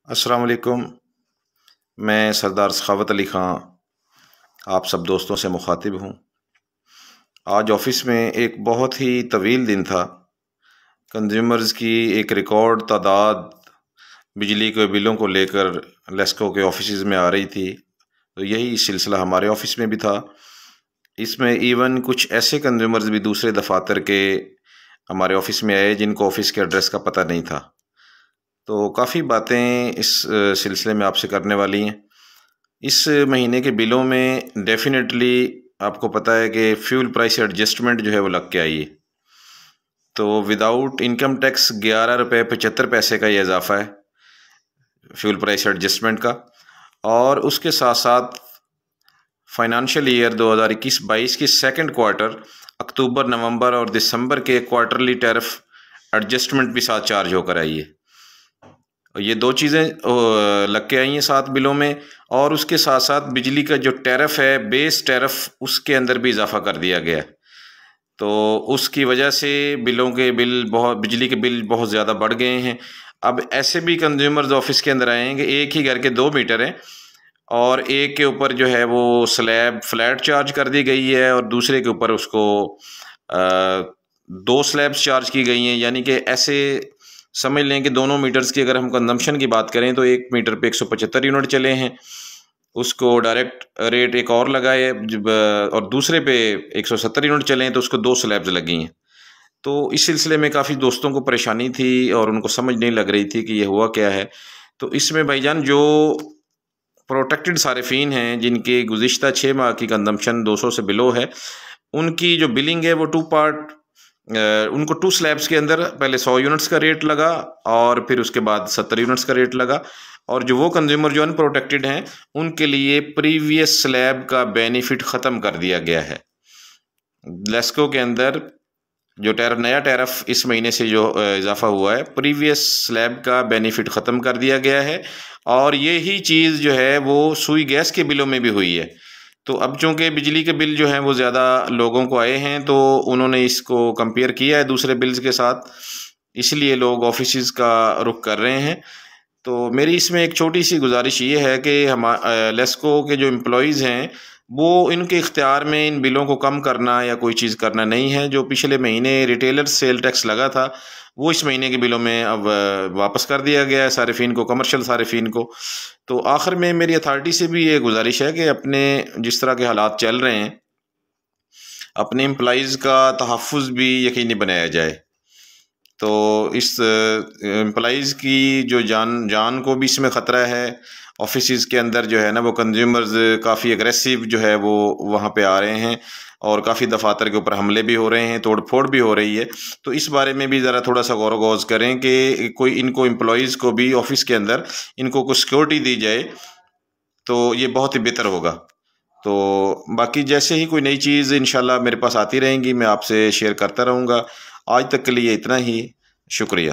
السلام علیکم۔ میں سردار سخاوت علی خان آپ سب دوستوں سے مخاطب ہوں۔ آج آفس میں ایک بہت ہی طویل دن تھا۔ کنزیومرز کی ایک ریکارڈ تعداد بجلی کے بلوں کو لے کر لیسکو کے آفیسز میں آ رہی تھی، تو یہی سلسلہ ہمارے آفس میں بھی تھا۔ اس میں ایون کچھ ایسے کنزیومرز بھی دوسرے دفاتر کے ہمارے آفس میں آئے جن کو آفس کے ایڈریس کا پتہ نہیں تھا۔ تو کافی باتیں اس سلسلے میں آپ سے کرنے والی ہیں۔ اس مہینے کے بلوں میں ڈیفینیٹلی آپ کو پتہ ہے کہ فیول پرائس ایڈجسٹمنٹ جو ہے وہ لگ کے آئی ہے، تو وداؤٹ انکم ٹیکس 11 روپے 75 پیسے کا یہ اضافہ ہے فیول پرائس ایڈجسٹمنٹ کا، اور اس کے ساتھ ساتھ فائنانشیل ایئر 2021-22 کی سیکنڈ کوارٹر اکتوبر، نومبر اور دسمبر کے کوارٹرلی ٹیرف ایڈجسٹمنٹ بھی ساتھ چارج ہو کر آئی ہے۔ یہ دو چیزیں لگ کے آئی ہیں ساتھ بلوں میں، اور اس کے ساتھ ساتھ بجلی کا جو ٹیرف ہے بیس ٹیرف اس کے اندر بھی اضافہ کر دیا گیا ہے، تو اس کی وجہ سے بجلی کے بل بہت زیادہ بڑھ گئے ہیں۔ اب ایسے بھی کنزیومرز آفس کے اندر آئے ہیں کہ ایک ہی گھر کے 2 میٹر ہیں، اور ایک کے اوپر جو ہے وہ سلیب فلیٹ چارج کر دی گئی ہے، اور دوسرے کے اوپر اس کو 2 سلیبس چارج کی گئی ہیں، یعنی کہ ایسے سمجھ لیں کہ دونوں میٹرز کی اگر ہم کنزمپشن کی بات کریں تو ایک میٹر پہ 175 یونٹ چلے ہیں، اس کو ڈائریکٹ ریٹ ایک اور لگائے، اور دوسرے پہ 170 یونٹ چلے ہیں تو اس کو 2 سلیبز لگی ہیں۔ تو اس سلسلے میں کافی دوستوں کو پریشانی تھی اور ان کو سمجھ نہیں لگ رہی تھی کہ یہ ہوا کیا ہے۔ تو اس میں بھائی جان جو پروٹیکٹڈ صارفین ہیں جن کے گزشتہ 6 ماہ کی کنزمپشن 200 سے بلو ہے، ان کی جو بلنگ ہے وہ 2 پارٹ، ان کو 2 سلیبس کے اندر پہلے 100 یونٹس کا ریٹ لگا اور پھر اس کے بعد 70 یونٹس کا ریٹ لگا، اور جو وہ کنزیومر جو ان پروٹیکٹڈ ہیں ان کے لیے پریویس سلیب کا بینیفٹ ختم کر دیا گیا ہے۔ لیسکو کے اندر جو نیا ٹیرف اس مہینے سے جو اضافہ ہوا ہے، پریویس سلیب کا بینیفٹ ختم کر دیا گیا ہے، اور یہی چیز جو ہے وہ سوئی گیس کے بلوں میں بھی ہوئی ہے۔ تو اب چونکہ بجلی کے بل جو ہیں وہ زیادہ لوگوں کو آئے ہیں، تو انہوں نے اس کو کمپیئر کیا ہے دوسرے بلز کے ساتھ، اس لیے لوگ آفیسز کا رخ کر رہے ہیں۔ تو میری اس میں ایک چھوٹی سی گزارش یہ ہے کہ لیسکو کے جو امپلائیز ہیں وہ ان کے اختیار میں ان بلوں کو کم کرنا یا کوئی چیز کرنا نہیں ہے۔ جو پچھلے مہینے ریٹیلر سیل ٹیکس لگا تھا وہ اس مہینے کے بلوں میں اب واپس کر دیا گیا ہے صارفین کو، کمرشل صارفین کو۔ تو آخر میں میری اتھارٹی سے بھی یہ گزارش ہے کہ اپنے جس طرح کے حالات چل رہے ہیں اپنے امپلائیز کا تحفظ بھی یقینی بنایا جائے۔ تو اس امپلائیز کی جو جان کو بھی اس میں خطرہ ہے۔ آفیسز کے اندر جو ہے نا وہ کنزیومرز کافی اگریسو جو ہے وہ وہاں پہ آ رہے ہیں، اور کافی دفاتر کے اوپر حملے بھی ہو رہے ہیں، توڑ پھوڑ بھی ہو رہی ہے۔ تو اس بارے میں بھی ذرا تھوڑا سا غور و خوض کریں کہ کوئی ان کو امپلائیز کو بھی آفس کے اندر ان کو کچھ سیکورٹی دی جائے تو یہ بہت ہی بہتر ہوگا۔ تو باقی جیسے ہی کوئی نئی چیز انشاءاللہ میرے پاس آتی رہیں گی میں آپ سے شیئر کرتا رہوں گا۔ آج تک کے لیے اتنا ہی، شکریہ۔